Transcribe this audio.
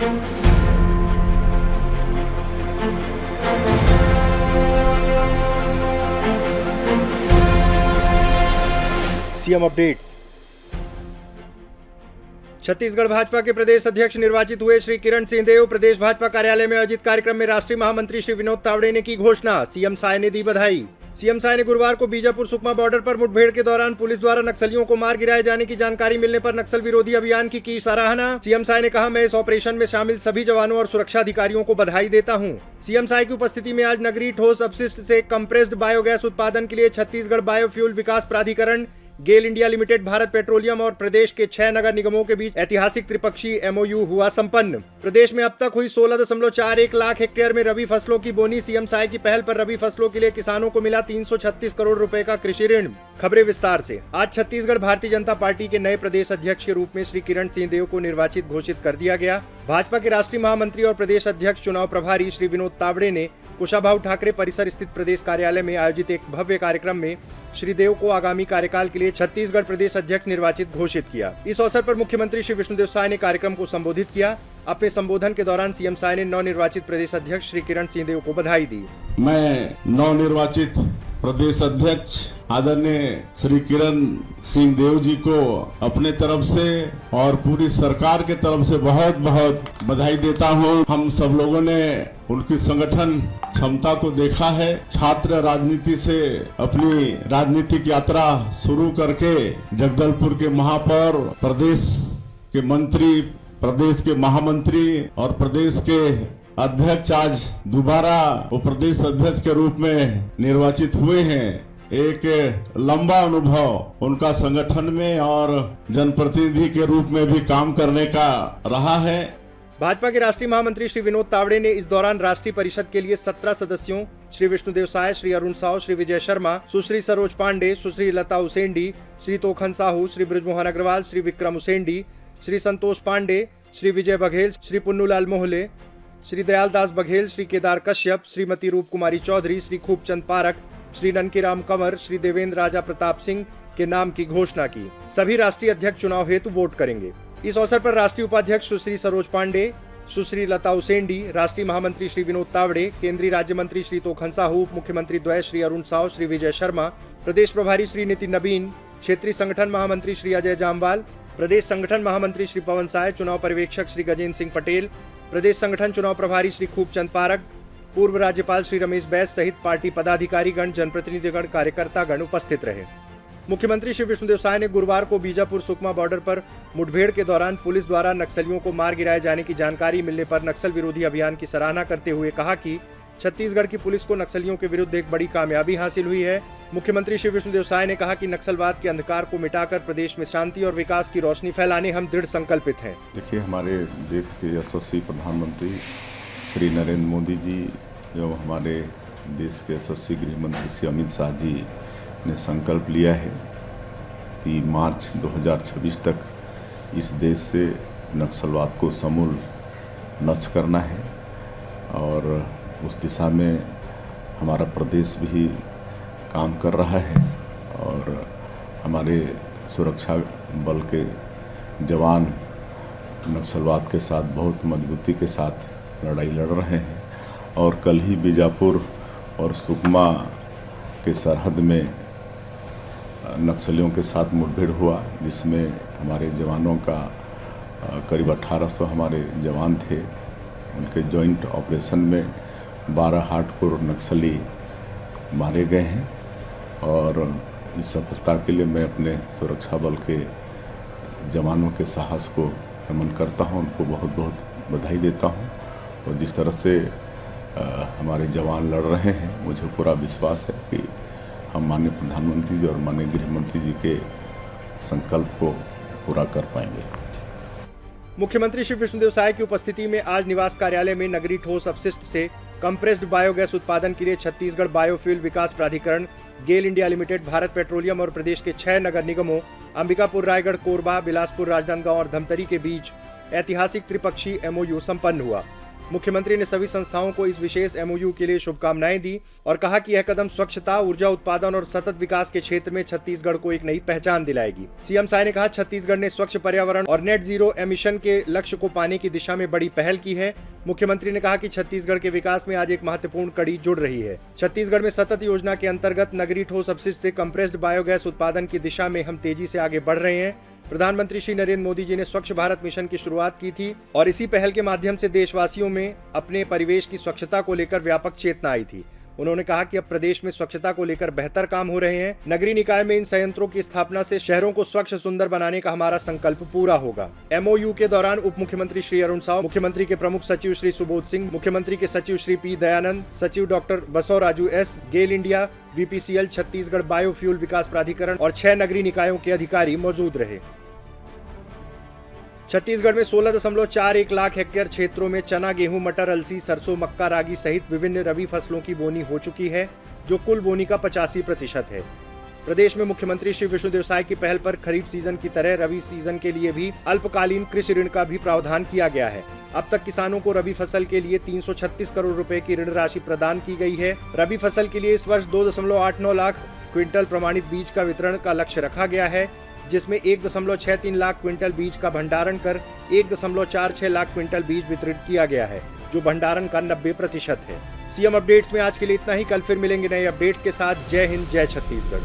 CM updates. Chhattisgarh Bhajpa के प्रदेश अध्यक्ष निर्वाचित हुए श्री किरण सिंहदेव। प्रदेश भाजपा कार्यालय में आयोजित कार्यक्रम में राष्ट्रीय महामंत्री श्री विनोद तावड़े ने की घोषणा। सीएम साय ने दी बधाई। सीएम साय ने गुरुवार को बीजापुर सुकमा बॉर्डर पर मुठभेड़ के दौरान पुलिस द्वारा नक्सलियों को मार गिराए जाने की जानकारी मिलने पर नक्सल विरोधी अभियान की सराहना। सीएम साय ने कहा, मैं इस ऑपरेशन में शामिल सभी जवानों और सुरक्षा अधिकारियों को बधाई देता हूं। सीएम साय की उपस्थिति में आज नगरीय ठोस अपशिष्ट से कंप्रेस्ड बायोगैस उत्पादन के लिए छत्तीसगढ़ बायोफ्यूल विकास प्राधिकरण, गेल इंडिया लिमिटेड, भारत पेट्रोलियम और प्रदेश के 6 नगर निगमों के बीच ऐतिहासिक त्रिपक्षीय एमओयू हुआ संपन्न। प्रदेश में अब तक हुई 16.41 लाख हेक्टेयर में रबी फसलों की बोनी। सीएम साय की पहल पर रबी फसलों के लिए किसानों को मिला 336 करोड़ रुपए का कृषि ऋण। खबरें विस्तार से। आज छत्तीसगढ़ भारतीय जनता पार्टी के नए प्रदेश अध्यक्ष के रूप में श्री किरण सिंहदेव को निर्वाचित घोषित कर दिया गया। भाजपा के राष्ट्रीय महामंत्री और प्रदेश अध्यक्ष चुनाव प्रभारी श्री विनोद तावड़े ने कुशाभाऊ ठाकरे परिसर स्थित प्रदेश कार्यालय में आयोजित एक भव्य कार्यक्रम में श्री देव को आगामी कार्यकाल के लिए छत्तीसगढ़ प्रदेश अध्यक्ष निर्वाचित घोषित किया। इस अवसर पर मुख्यमंत्री श्री विष्णुदेव साय ने कार्यक्रम को संबोधित किया। अपने संबोधन के दौरान सीएम साय ने नवनिर्वाचित प्रदेश अध्यक्ष श्री किरण सिंहदेव को बधाई दी। मैं नवनिर्वाचित प्रदेश अध्यक्ष आदरणीय श्री किरण सिंहदेव जी को अपने तरफ से और पूरी सरकार के तरफ से बहुत बहुत बधाई देता हूं। हम सब लोगों ने उनकी संगठन क्षमता को देखा है। छात्र राजनीति से अपनी राजनीतिक यात्रा शुरू करके जगदलपुर के महापौर, प्रदेश के मंत्री, प्रदेश के महामंत्री और प्रदेश के अध्यक्ष आज दोबारा वो प्रदेश अध्यक्ष के रूप में निर्वाचित हुए हैं। एक लंबा अनुभव उनका संगठन में और जनप्रतिनिधि के रूप में भी काम करने का रहा है। भाजपा के राष्ट्रीय महामंत्री श्री विनोद तावड़े ने इस दौरान राष्ट्रीय परिषद के लिए 17 सदस्यों श्री विष्णुदेव साय, श्री अरुण साव, श्री विजय शर्मा, सुश्री सरोज पांडे, सुश्री लता उसेंडी, श्री तोखन साहू, श्री बृजमोहन अग्रवाल, श्री विक्रम उसेंडी, श्री संतोष पांडे, श्री विजय बघेल, श्री पुन्नूलाल मोहले, श्री दयाल दास बघेल, श्री केदार कश्यप, श्रीमती रूप कुमारी चौधरी, श्री खूबचंद पारक, श्री ननकीराम कंवर, श्री देवेंद्र राजा प्रताप सिंह के नाम की घोषणा की। सभी राष्ट्रीय अध्यक्ष चुनाव हेतु वोट करेंगे। इस अवसर पर राष्ट्रीय उपाध्यक्ष सुश्री सरोज पांडे, सुश्री लता उसेंडी, राष्ट्रीय महामंत्री श्री विनोद तावड़े, केंद्रीय राज्य मंत्री श्री तोखन साहू, उप मुख्यमंत्री द्वय श्री अरुण साव, श्री विजय शर्मा, प्रदेश प्रभारी श्री नितिन नबीन, क्षेत्रीय संगठन महामंत्री श्री अजय जामवाल, प्रदेश संगठन महामंत्री श्री पवन साय, चुनाव पर्यवेक्षक श्री गजेंद्र सिंह पटेल, प्रदेश संगठन चुनाव प्रभारी श्री खूबचंद पारक, पूर्व राज्यपाल श्री रमेश बैस सहित पार्टी पदाधिकारीगण, जनप्रतिनिधिगण, कार्यकर्तागण उपस्थित रहे। मुख्यमंत्री श्री विष्णुदेव साय ने गुरुवार को बीजापुर सुकमा बॉर्डर पर मुठभेड़ के दौरान पुलिस द्वारा नक्सलियों को मार गिराए जाने की जानकारी मिलने पर नक्सल विरोधी अभियान की सराहना करते हुए कहा कि छत्तीसगढ़ की पुलिस को नक्सलियों के विरुद्ध एक बड़ी कामयाबी हासिल हुई है। मुख्यमंत्री श्री विष्णुदेव साय ने कहा कि नक्सलवाद के अंधकार को मिटाकर प्रदेश में शांति और विकास की रोशनी फैलाने हम दृढ़ संकल्पित हैं। देखिए, हमारे देश के यशस्वी प्रधानमंत्री श्री नरेंद्र मोदी जी, जो हमारे देश के यशस्वी गृह मंत्री श्री अमित शाह जी ने संकल्प लिया है कि मार्च 2026 तक इस देश से नक्सलवाद को समूल नष्ट करना है और उस दिशा में हमारा प्रदेश भी काम कर रहा है और हमारे सुरक्षा बल के जवान नक्सलवाद के साथ बहुत मजबूती के साथ लड़ाई लड़ रहे हैं। और कल ही बीजापुर और सुकमा के सरहद में नक्सलियों के साथ मुठभेड़ हुआ, जिसमें हमारे जवानों का करीब 1800 हमारे जवान थे। उनके जॉइंट ऑपरेशन में 12 हार्डकोर नक्सली मारे गए हैं और इस सफलता के लिए मैं अपने सुरक्षा बल के जवानों के साहस को नमन करता हूं, उनको बहुत बहुत बधाई देता हूं। और जिस तरह से हमारे जवान लड़ रहे हैं, मुझे पूरा विश्वास है कि हम माननीय प्रधानमंत्री जी और माननीय गृह मंत्री जी के संकल्प को पूरा कर पाएंगे। मुख्यमंत्री श्री विष्णुदेव साय की उपस्थिति में आज निवास कार्यालय में नगरीय ठोस अपशिष्ट से कंप्रेस्ड बायोगैस उत्पादन के लिए छत्तीसगढ़ बायोफ्यूल विकास प्राधिकरण, गेल इंडिया लिमिटेड, भारत पेट्रोलियम और प्रदेश के 6 नगर निगमों अंबिकापुर, रायगढ़, कोरबा, बिलासपुर, राजनांदगांव और धमतरी के बीच ऐतिहासिक त्रिपक्षीय एमओयू संपन्न हुआ। मुख्यमंत्री ने सभी संस्थाओं को इस विशेष MOU के लिए शुभकामनाएं दी और कहा कि यह कदम स्वच्छता, ऊर्जा उत्पादन और सतत विकास के क्षेत्र में छत्तीसगढ़ को एक नई पहचान दिलाएगी। सीएम साय ने कहा, छत्तीसगढ़ ने स्वच्छ पर्यावरण और नेट जीरो एमिशन के लक्ष्य को पाने की दिशा में बड़ी पहल की है। मुख्यमंत्री ने कहा कि छत्तीसगढ़ के विकास में आज एक महत्वपूर्ण कड़ी जुड़ रही है। छत्तीसगढ़ में सतत योजना के अंतर्गत नगरीय ठोस अपशिष्ट से कंप्रेस्ड बायोगैस उत्पादन की दिशा में हम तेजी से आगे बढ़ रहे हैं। प्रधानमंत्री श्री नरेंद्र मोदी जी ने स्वच्छ भारत मिशन की शुरुआत की थी और इसी पहल के माध्यम से देशवासियों में अपने परिवेश की स्वच्छता को लेकर व्यापक चेतना आई थी। उन्होंने कहा कि अब प्रदेश में स्वच्छता को लेकर बेहतर काम हो रहे हैं। नगरीय निकाय में इन संयंत्रों की स्थापना से शहरों को स्वच्छ सुंदर बनाने का हमारा संकल्प पूरा होगा। MOU के दौरान उप मुख्यमंत्री श्री अरुण साव, मुख्यमंत्री के प्रमुख सचिव श्री सुबोध सिंह, मुख्यमंत्री के सचिव श्री P दयानंद, सचिव डॉक्टर बसवराजू S, गेल इंडिया, VPCL, छत्तीसगढ़ बायोफ्यूल विकास प्राधिकरण और 6 नगरीय निकायों के अधिकारी मौजूद रहे। छत्तीसगढ़ में 16.41 लाख हेक्टेयर क्षेत्रों में चना, गेहूं, मटर, अलसी, सरसों, मक्का, रागी सहित विभिन्न रबी फसलों की बोनी हो चुकी है, जो कुल बोनी का 85% है। प्रदेश में मुख्यमंत्री श्री विष्णुदेव साय की पहल पर खरीफ सीजन की तरह रबी सीजन के लिए भी अल्पकालीन कृषि ऋण का भी प्रावधान किया गया है। अब तक किसानों को रबी फसल के लिए 336 करोड़ रुपए की ऋण राशि प्रदान की गई है। रबी फसल के लिए इस वर्ष 2.89 लाख क्विंटल प्रमाणित बीज का वितरण का लक्ष्य रखा गया है, जिसमें 1.63 लाख क्विंटल बीज का भंडारण कर 1.46 लाख क्विंटल बीज वितरित किया गया है, जो भंडारण का 90% है। सीएम अपडेट्स में आज के लिए इतना ही। कल फिर मिलेंगे नए अपडेट्स के साथ। जय हिंद, जय छत्तीसगढ़।